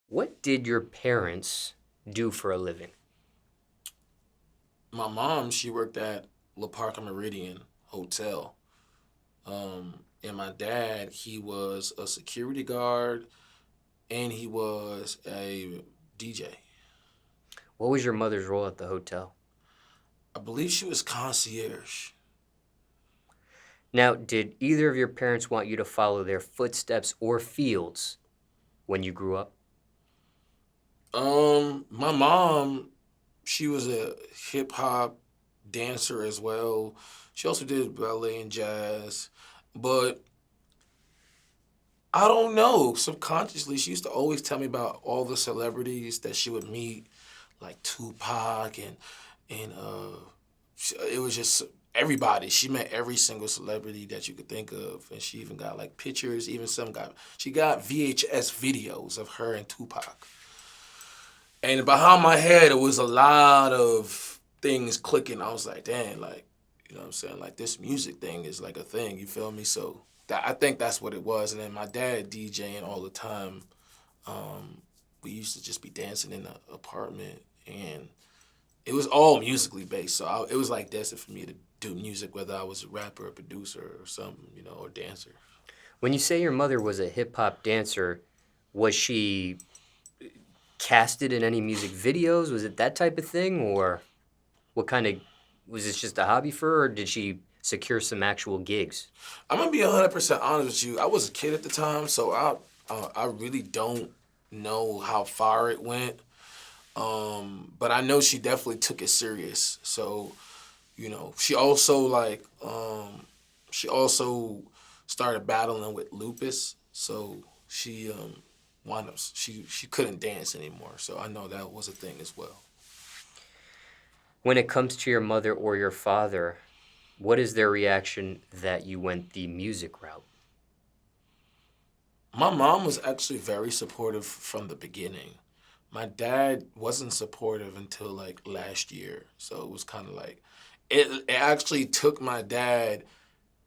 What did your parents do for a living? My mom, she worked at La Parker Meridian Hotel. And my dad, he was a security guard and he was a DJ. What was your mother's role at the hotel? I believe she was concierge. Now, did either of your parents want you to follow their footsteps or fields when you grew up? My mom, she was a hip hop dancer as well. She also did ballet and jazz. But I don't know. Subconsciously, she used to always tell me about all the celebrities that she would meet, like Tupac and it was just everybody. She met every single celebrity that you could think of, and she even got like pictures. Even she got VHS videos of her and Tupac. And behind my head, it was a lot of things clicking. I was like, damn, like, you know what I'm saying? Like, this music thing is like a thing, you feel me? So I think that's what it was. And then my dad DJing all the time. We used to just be dancing in the apartment, and it was all musically based. So it was like destined for me to do music, whether I was a rapper, a producer, or something, or dancer. When you say your mother was a hip hop dancer, was she casted in any music videos? Was it that type of thing? Or what kind of, was this just a hobby for her, or did she secure some actual gigs? I'm gonna be 100% honest with you. I was a kid at the time, so I really don't know how far it went. But I know she definitely took it serious. So, she also started battling with lupus. So she wound up she couldn't dance anymore. So I know that was a thing as well. When it comes to your mother or your father, what is their reaction that you went the music route? My mom was actually very supportive from the beginning. My dad wasn't supportive until like last year. So it was kind of like it actually took my dad,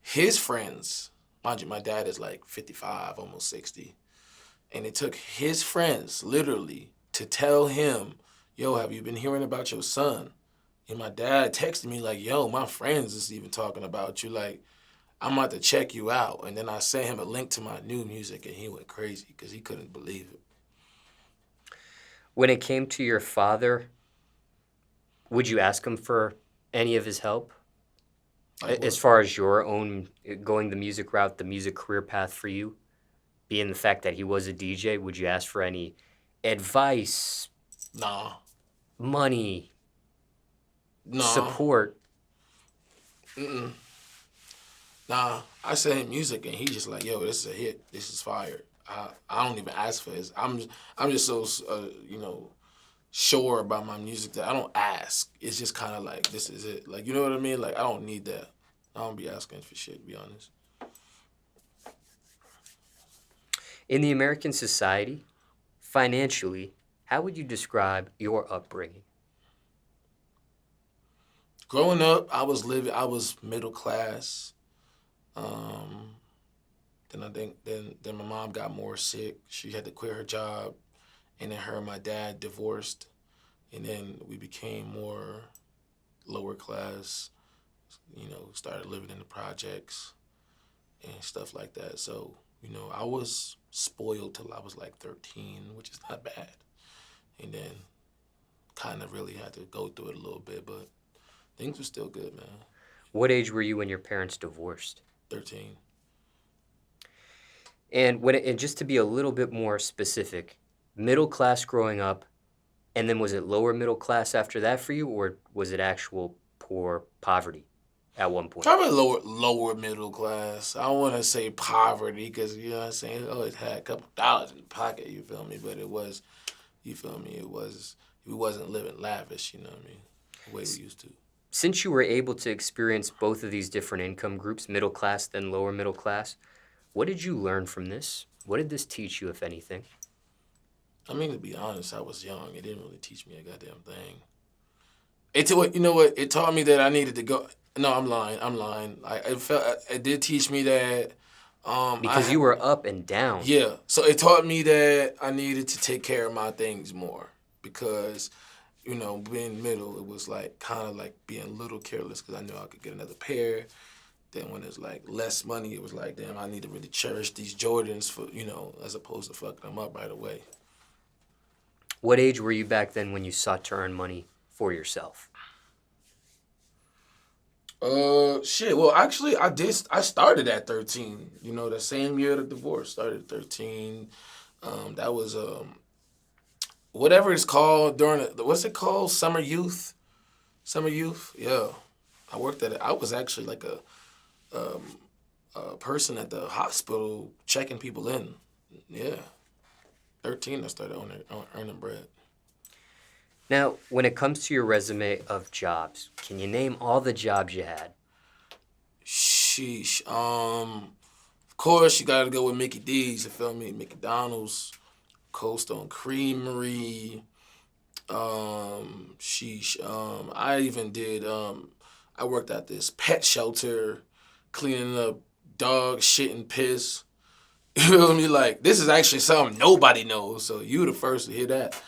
his friends, mind you, my dad is like 55, almost 60. And it took his friends literally to tell him, yo, have you been hearing about your son? And my dad texted me like, yo, my friends is even talking about you. Like, I'm about to check you out. And then I sent him a link to my new music, and he went crazy because he couldn't believe it. When it came to your father, would you ask him for any of his help? Like, As what? far as your own going the music route, the music career path for you, being the fact that he was a DJ, would you ask for any advice, Nah, money, nah, support? mm-mm, nah. I sent him music, and he just like, yo, this is a hit. This is fire. I don't even ask for his. I'm just so sure about my music that I don't ask. It's just kind of like this is it. Like, you know what I mean? Like, I don't need that. I don't be asking for shit, to be honest. In the American society, financially, how would you describe your upbringing? Growing up, I was middle class. Um, then I think then my mom got more sick. She had to quit her job, and then her and my dad divorced, and then we became more lower class. Started living in the projects and stuff like that. So I was spoiled till I was like 13, which is not bad. And then kind of really had to go through it a little bit, but things were still good, man. What age were you when your parents divorced? 13. And just to be a little bit more specific, middle class growing up, and then was it lower middle class after that for you, or was it actual poor poverty at one point? Probably lower middle class. I don't want to say poverty because you know what I'm saying. Oh, it had a couple dollars in the pocket. You feel me? But it was, you feel me? We wasn't living lavish. You know what I mean? The way we used to. Since you were able to experience both of these different income groups, middle class then lower middle class, what did you learn from this? What did this teach you, if anything? I mean, to be honest, I was young. It didn't really teach me a goddamn thing. You know what? It taught me that I needed to go. No, I'm lying. I'm lying. It did teach me that Because you were up and down. Yeah. So it taught me that I needed to take care of my things more because, being middle, it was like kind of like being a little careless because I knew I could get another pair. Then when it's like less money, it was like, damn, I need to really cherish these Jordans for, as opposed to fucking them up right away. What age were you back then when you sought to earn money for yourself? Shit. Well, actually, I started at 13. The same year of the divorce. Started at 13. That was whatever it's called during what's it called? Summer youth. Summer youth. Yeah, I worked at it. I was actually like a person at the hospital checking people in. Yeah, 13. I started earning bread. Now, when it comes to your resume of jobs, can you name all the jobs you had? Sheesh. Of course, you gotta go with Mickey D's. You feel me? McDonald's, Cold Stone Creamery. Sheesh. I even did. I worked at this pet shelter, cleaning up dog shit and piss. You feel me? Like this is actually something nobody knows. So you the first to hear that.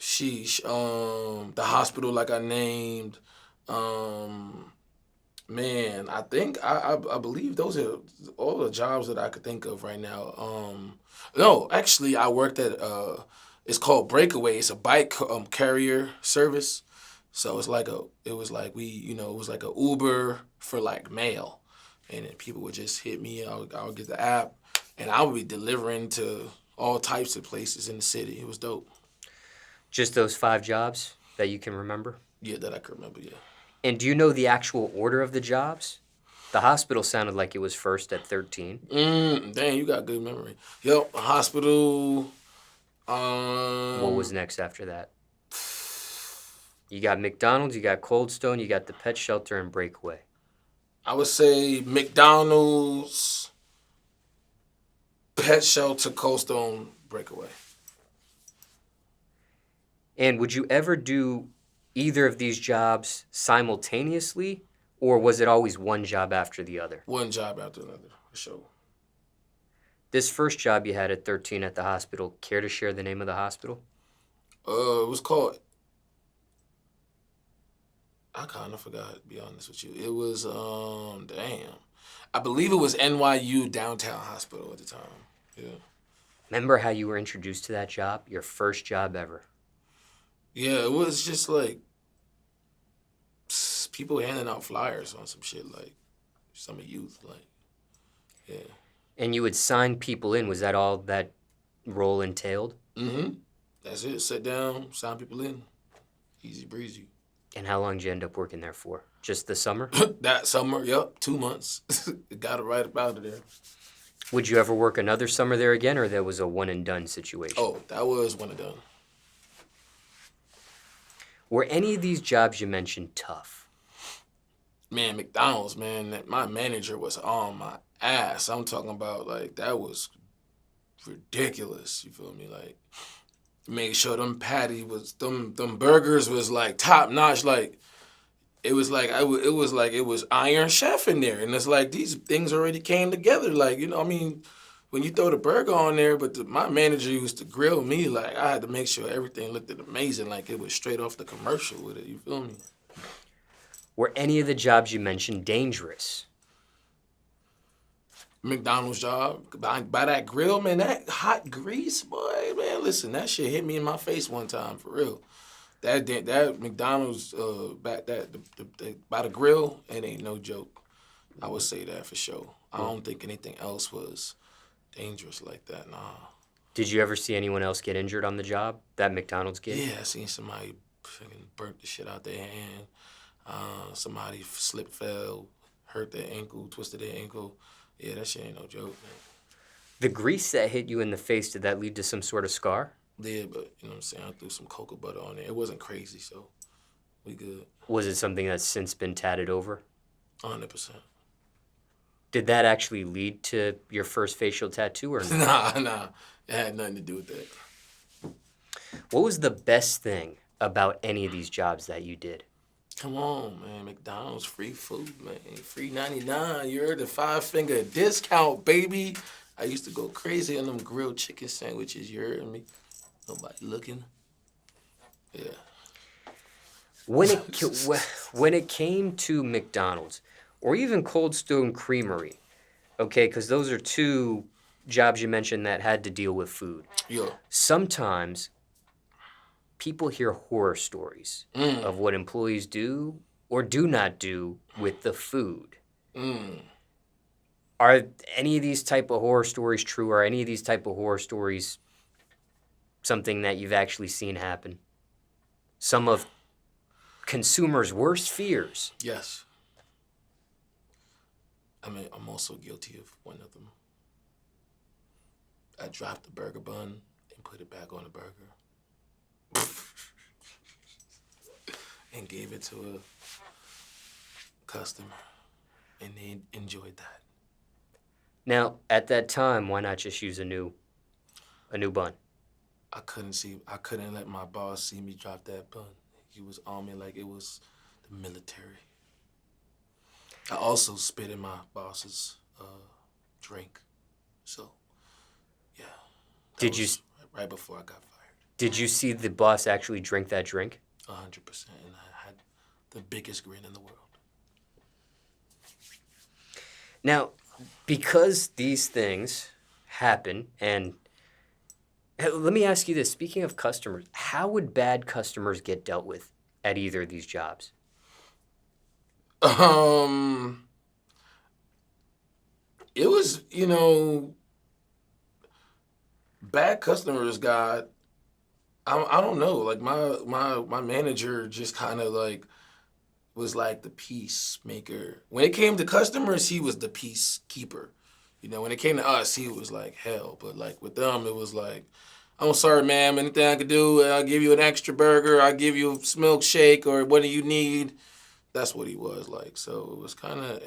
Sheesh. The hospital, like I named. Man, I think I believe those are all the jobs that I could think of right now. No, actually, I worked at it's called Breakaway. It's a bike carrier service. So it was like a Uber for like mail, and then people would just hit me. I would get the app, and I would be delivering to all types of places in the city. It was dope. Just those 5 jobs that you can remember? Yeah, that I can remember, yeah. And do you know the actual order of the jobs? The hospital sounded like it was first at 13. Dang, you got good memory. Yep, hospital. What was next after that? You got McDonald's, you got Cold Stone, you got the pet shelter, and Breakaway. I would say McDonald's, pet shelter, Cold Stone, Breakaway. And would you ever do either of these jobs simultaneously, or was it always one job after the other? One job after another, for sure. This first job you had at 13 at the hospital, care to share the name of the hospital? It was called, I kind of forgot, to be honest with you. It was, I believe it was NYU Downtown Hospital at the time, yeah. Remember how you were introduced to that job? Your first job ever. Yeah, it was just like people handing out flyers on some shit, like some youth, like, yeah. And you would sign people in. Was that all that role entailed? Mm-hmm. That's it. Sit down, sign people in. Easy breezy. And how long did you end up working there for? Just the summer? That summer, yep, 2 months. Got it right about it there. Would you ever work another summer there again, or that was a one-and-done situation? Oh, that was one and done. Were any of these jobs you mentioned tough? Man, McDonald's, man, my manager was on my ass. I'm talking about, like, that was ridiculous, you feel me? Like, made sure them burgers was, like, top-notch, like, it was Iron Chef in there. And it's like, these things already came together, like, when you throw the burger on there, but my manager used to grill me, like, I had to make sure everything looked amazing, like it was straight off the commercial with it, you feel me? Were any of the jobs you mentioned dangerous? McDonald's job, by that grill, man, that hot grease, boy, man, listen, that shit hit me in my face one time, for real. That McDonald's, by the grill, it ain't no joke. I would say that for sure. I don't think anything else was dangerous like that, nah. Did you ever see anyone else get injured on the job, that McDonald's gig? Yeah, I seen somebody fucking burnt the shit out their hand. Somebody slipped, fell, hurt their ankle, twisted their ankle. Yeah, that shit ain't no joke, man. The grease that hit you in the face, did that lead to some sort of scar? Yeah, but you know what I'm saying? I threw some cocoa butter on there. It wasn't crazy, so we good. Was it something that's since been tatted over? 100%. Did that actually lead to your first facial tattoo or not? Nah. It had nothing to do with that. What was the best thing about any of these jobs that you did? Come on, man. McDonald's free food, man. Free 99. You're the 5-finger discount, baby. I used to go crazy on them grilled chicken sandwiches. You heard me? Nobody looking. Yeah. When when it came to McDonald's or even Cold Stone Creamery, okay, because those are two jobs you mentioned that had to deal with food. Yeah. Sometimes people hear horror stories of what employees do or do not do with the food. Are any of these type of horror stories true? Are any of these type of horror stories something that you've actually seen happen? Some of consumers' worst fears. Yes. I mean, I'm also guilty of one of them. I dropped the burger bun and put it back on the burger. And gave it to a customer. And they enjoyed that. Now, at that time, why not just use a new bun? I couldn't let my boss see me drop that bun. He was on me like it was the military. I also spit in my boss's drink. So, yeah. Did you right before I got fired? Did you see the boss actually drink that drink? 100%, and I had the biggest grin in the world. Now, because these things happen, and let me ask you this, speaking of customers, how would bad customers get dealt with at either of these jobs? It was, bad customers got, I don't know, like my manager just kind of like was like the peacemaker. When it came to customers, he was the peacekeeper. When it came to us, he was like hell. But like with them, it was like, I'm sorry, ma'am, anything I could do, I'll give you an extra burger, I'll give you a milkshake, or what do you need? That's what he was like. So it was kind of,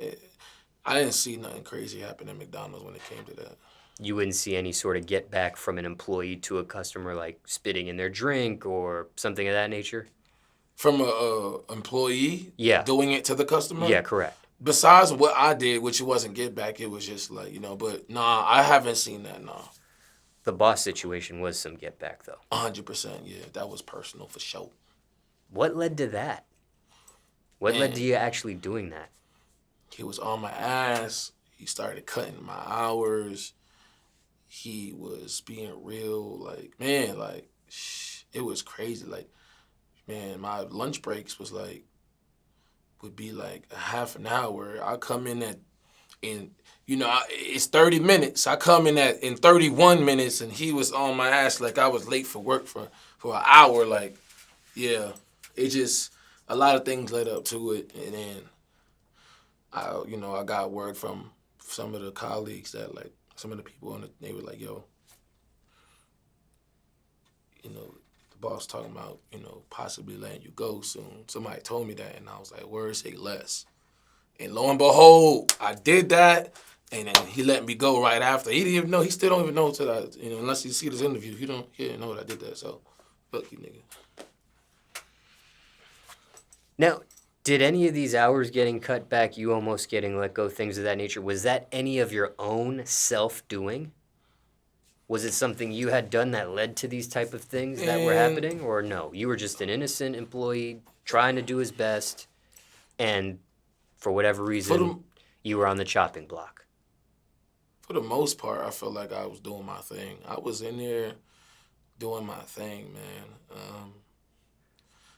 I didn't see nothing crazy happen at McDonald's when it came to that. You wouldn't see any sort of get back from an employee to a customer, like spitting in their drink or something of that nature? From a employee doing it to the customer? Yeah, correct. Besides what I did, which it wasn't get back, it was just like, but nah, I haven't seen that, nah. The boss situation was some get back, though. 100%, yeah. That was personal for sure. What led to that? What led to you actually doing that? He was on my ass. He started cutting my hours. He was being real, like, man, like, it was crazy. Like, man, my lunch breaks would be like a half an hour. I come in it's 30 minutes. I come in 31 minutes, and he was on my ass like I was late for work for an hour. Like, yeah, it just, a lot of things led up to it. And then, I got word from some of the colleagues that, like, some of the people they were like, yo, the boss talking about, possibly letting you go soon. Somebody told me that, and I was like, word, say less. And lo and behold, I did that, and then he let me go right after. He didn't even know. He still don't even know until unless you see this interview. He didn't know that I did that. So, fuck you, nigga. Now, did any of these hours getting cut back, you almost getting let go, things of that nature, was that any of your own self-doing? Was it something you had done that led to these type of things that were happening, or no? You were just an innocent employee trying to do his best, and for whatever reason, you were on the chopping block. For the most part, I felt like I was doing my thing. I was in there doing my thing, man.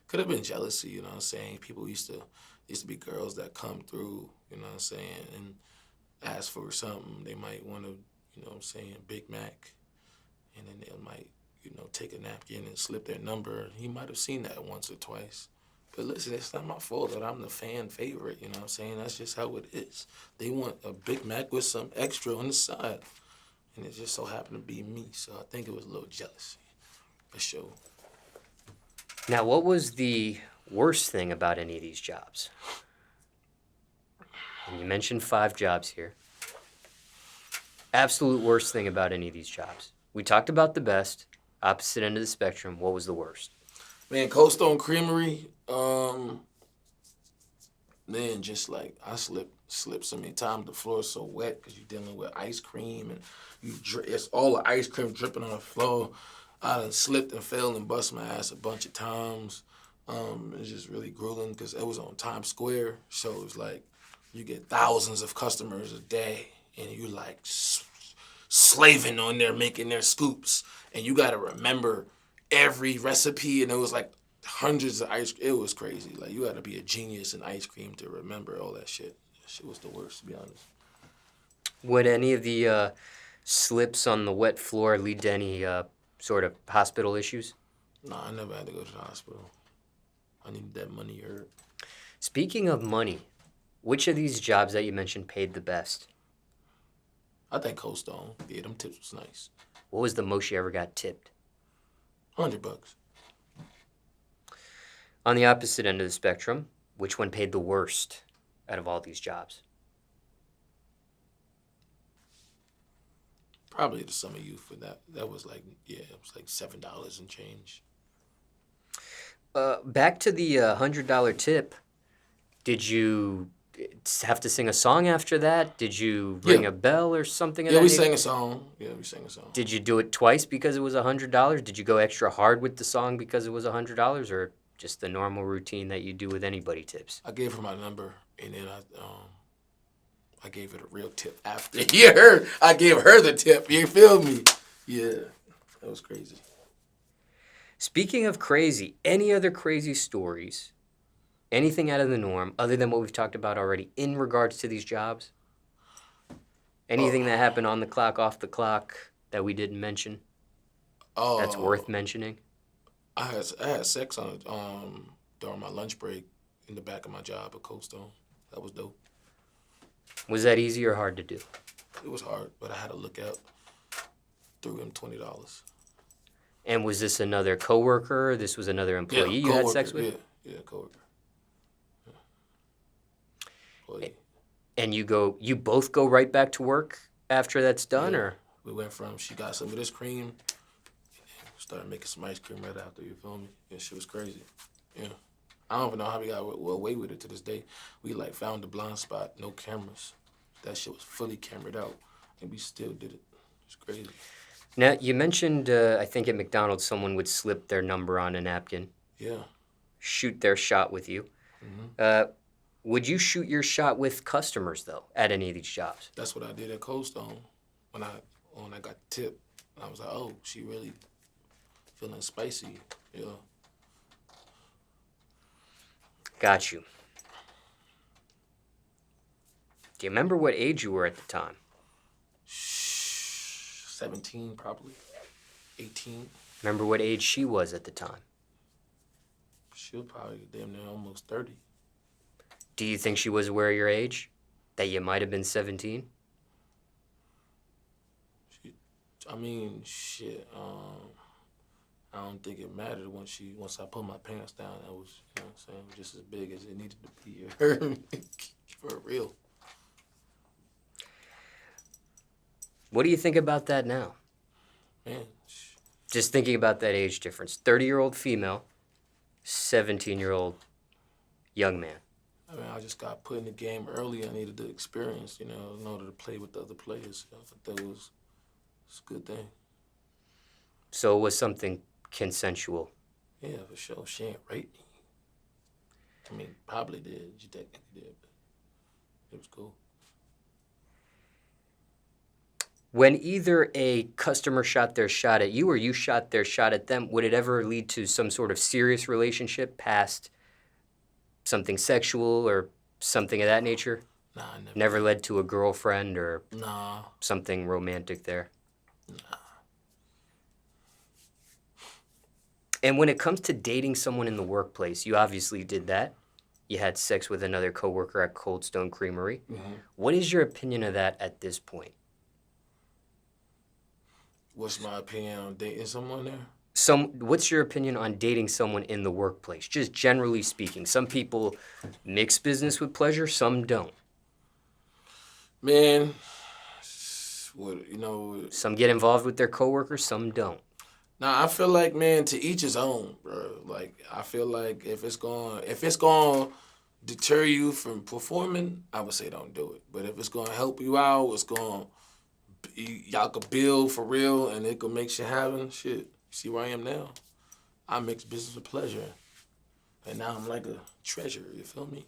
Could have been jealousy, you know what I'm saying? People used to be girls that come through, you know what I'm saying, and ask for something. They might want to, you know what I'm saying, Big Mac. And then they might, take a napkin and slip their number. He might have seen that once or twice. But listen, it's not my fault that I'm the fan favorite, you know what I'm saying? That's just how it is. They want a Big Mac with some extra on the side. And it just so happened to be me. So I think it was a little jealousy, for sure. Now, what was the worst thing about any of these jobs? And you mentioned 5 jobs here. Absolute worst thing about any of these jobs. We talked about the best, opposite end of the spectrum. What was the worst? Man, Cold Stone Creamery, then just like I slipped so many times. The floor is so wet because you're dealing with ice cream and it's all the ice cream dripping on the floor. I done slipped and fell and bust my ass a bunch of times. It's just really grueling because it was on Times Square, so it was like you get thousands of customers a day, and you like slaving on there making their scoops, and you got to remember every recipe, and it was like hundreds of ice. It was crazy. Like you got to be a genius in ice cream to remember all that shit. That shit was the worst, to be honest. Would any of the slips on the wet floor lead to any sort of hospital issues? Nah, I never had to go to the hospital. I needed that money, you heard. Speaking of money, which of these jobs that you mentioned paid the best? I think Cold Stone. Yeah, them tips was nice. What was the most you ever got tipped? $100. On the opposite end of the spectrum, which one paid the worst out of all these jobs? Probably the summer youth for that. That was like, yeah, it was like $7 and change. Back to the $100 tip. Did you have to sing a song after that? Did you ring a bell or something? Yeah, we sang a song. Yeah, we sang a song. Did you do it twice because it was $100? Did you go extra hard with the song because it was $100, or just the normal routine that you do with anybody tips? I gave her my number, and then I gave her the real tip after. Yeah, I gave her the tip. You feel me? Yeah, that was crazy. Speaking of crazy, any other crazy stories? Anything out of the norm other than what we've talked about already in regards to these jobs? Anything that happened on the clock, off the clock that we didn't mention? That's worth mentioning? I had sex on during my lunch break in the back of my job at Cold Stone. That was dope. Was that easy or hard to do? It was hard, but I had to look out. Threw him $20. And was this another coworker? This was another employee you had sex with? Yeah, coworker. And you both go right back to work after that's done, or? We went from, she got some of this cream, and then started making some ice cream right after, you feel me? Yeah, shit was crazy. Yeah. I don't even know how we got away with it to this day. We like found the blind spot, no cameras. That shit was fully camered out, and we still did it. It's crazy. Now, you mentioned, I think at McDonald's, someone would slip their number on a napkin. Yeah. Shoot their shot with you. Mm-hmm. Would you shoot your shot with customers, though, at any of these jobs? That's what I did at Cold Stone. When I got the tip, I was like, oh, she really feeling spicy. Yeah. Got you. Do you remember what age you were at the time? 17, probably. 18. Remember what age she was at the time? She was probably damn near almost 30. Do you think she was aware of your age? That you might have been 17? I mean, shit. I don't think it mattered once I put my pants down. That was, you know what I'm saying, just as big as it needed to be. For real. What do you think about that now? Man. Just thinking about that age difference. 30-year-old female, 17-year-old young man. I mean, I just got put in the game early. I needed the experience, you know, in order to play with the other players. I thought that was a good thing. So it was something consensual? Yeah, for sure. She ain't raped me. I mean, probably did. She technically did, but it was cool. When either a customer shot their shot at you or you shot their shot at them, would it ever lead to some sort of serious relationship past something sexual or something of that nature? Nah, never led to a girlfriend or something romantic there? Nah. And when it comes to dating someone in the workplace, you obviously did that. You had sex with another coworker at Cold Stone Creamery. Mm-hmm. What is your opinion of that at this point? What's my opinion on dating someone there? What's your opinion on dating someone in the workplace? Just generally speaking. Some people mix business with pleasure, some don't. Man, some get involved with their coworkers, some don't. Nah, I feel like, man, to each his own, bro. Like, I feel like if it's going deter you from performing, I would say don't do it. But if it's gonna help you out, y'all could build for real, and it could make shit happen. Shit, see where I am now? I mix business with pleasure, and now I'm like a treasure. You feel me?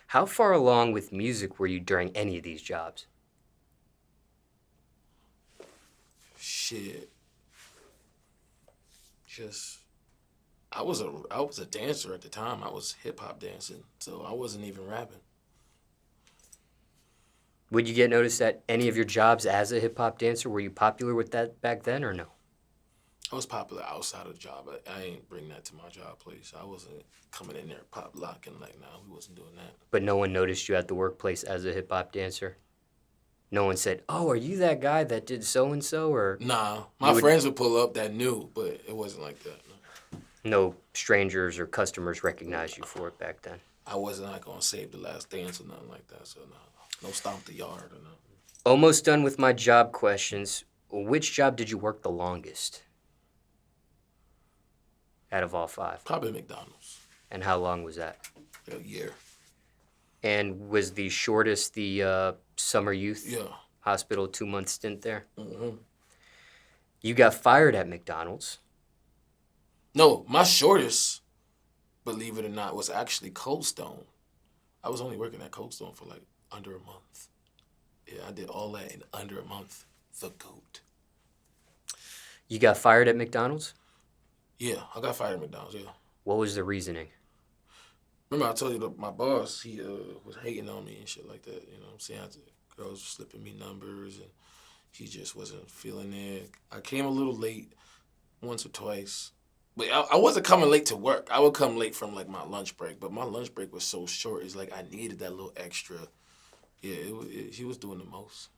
How far along with music were you during any of these jobs? Shit, just I was a dancer at the time. I was hip hop dancing, so I wasn't even rapping. Would you get noticed at any of your jobs as a hip hop dancer? Were you popular with that back then or no? I was popular outside of the job. I ain't bring that to my job place. I wasn't coming in there pop locking like, nah, we wasn't doing that. But no one noticed you at the workplace as a hip hop dancer? No one said, "Oh, are you that guy that did so and so?" Or Nah, my friends would pull up that knew, but it wasn't like that. No strangers or customers recognized you for it back then? I wasn't like gonna save the last dance or nothing like that. So no stomp the yard or nothing. Almost done with my job questions. Which job did you work the longest out of all 5? Probably McDonald's. And how long was that? A year. And was the shortest the summer youth hospital 2-month stint there? Mm-hmm. You got fired at McDonald's. No, my shortest, believe it or not, was actually Cold Stone. I was only working at Cold Stone for like under a month. Yeah, I did all that in under a month. The GOAT. You got fired at McDonald's? Yeah, I got fired at McDonald's, yeah. What was the reasoning? Remember I told you that my boss, he was hating on me and shit like that. You know what I'm saying? Girls were slipping me numbers and he just wasn't feeling it. I came a little late once or twice. But I wasn't coming late to work. I would come late from like my lunch break, but my lunch break was so short. It's like I needed that little extra. Yeah, he was doing the most.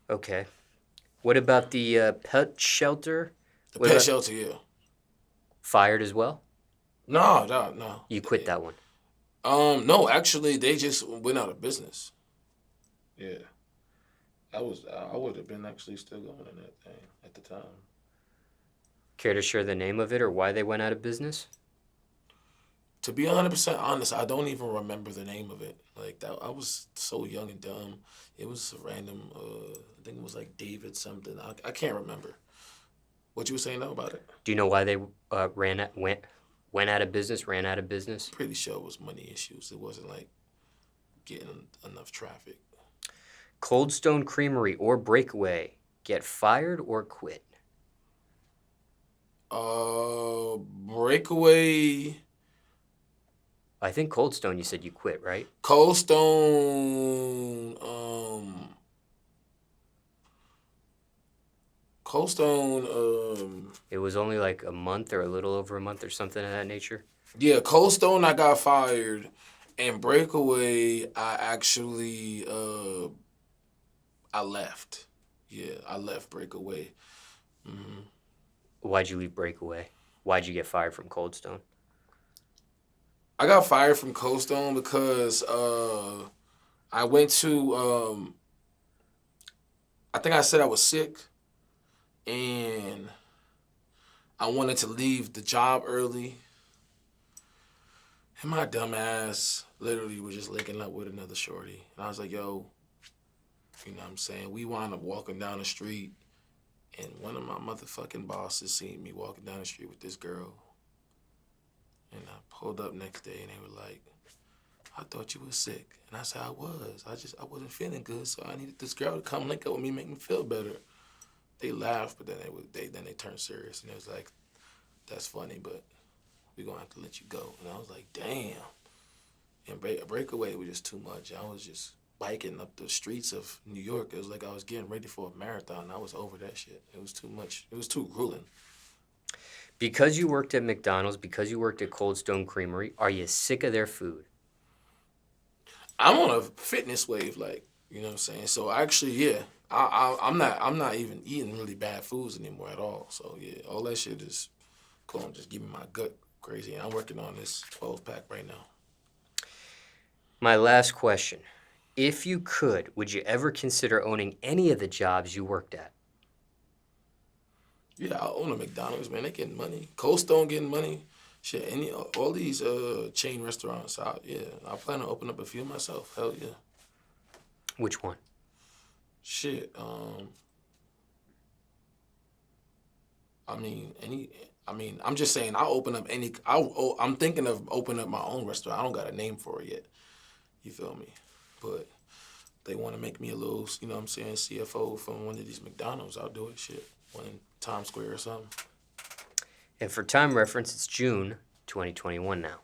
Okay. What about the pet shelter? The pet shelter, yeah. Fired as well? No. You quit that one? No, actually, they just went out of business. Yeah. I would have been actually still going in that thing at the time. Care to share the name of it or why they went out of business? To be 100% honest, I don't even remember the name of it. Like that, I was so young and dumb. It was a random. I think it was like David something. I can't remember. What you were saying though about it? Do you know why they went out of business? Ran out of business? Pretty sure it was money issues. It wasn't like getting enough traffic. Cold Stone Creamery or Breakaway, get fired or quit? Breakaway. I think Cold Stone, you said you quit, right? Cold Stone. Cold Stone. It was only like a month or a little over a month or something of that nature. Yeah, Cold Stone, I got fired, and Breakaway, I actually I left. Yeah, I left Breakaway. Mm-hmm. Why'd you leave Breakaway? Why'd you get fired from Cold Stone? I got fired from Cold Stone because I went to, I think I said I was sick, and I wanted to leave the job early. And my dumb ass literally was just linking up with another shorty. And I was like, yo, you know what I'm saying? We wound up walking down the street, and one of my motherfucking bosses seen me walking down the street with this girl. And I pulled up next day, and they were like, I thought you were sick. And I said, I was. I wasn't feeling good, so I needed this girl to come link up with me, make me feel better. They laughed, but then they turned serious, and it was like, that's funny, but we're going to have to let you go. And I was like, damn. And Breakaway was just too much. I was just biking up the streets of New York. It was like I was getting ready for a marathon. I was over that shit. It was too much. It was too grueling. Because you worked at McDonald's, because you worked at Cold Stone Creamery, are you sick of their food? I'm on a fitness wave, like, you know what I'm saying? So actually, yeah, I'm not even eating really bad foods anymore at all. So yeah, all that shit is going just give me my gut crazy. And I'm working on this 12-pack right now. My last question. If you could, would you ever consider owning any of the jobs you worked at? Yeah, I own a McDonald's, man. They getting money. Cold Stone getting money. Shit, all these chain restaurants out, yeah. I plan on opening up a few myself. Hell yeah. Which one? Shit, I'm just saying, I'll open up I'm thinking of opening up my own restaurant. I don't got a name for it yet. You feel me? But they want to make me a little, you know what I'm saying, CFO from one of these McDonald's. I'll do it, shit. One in Times Square or something. And for time reference, it's June 2021 now.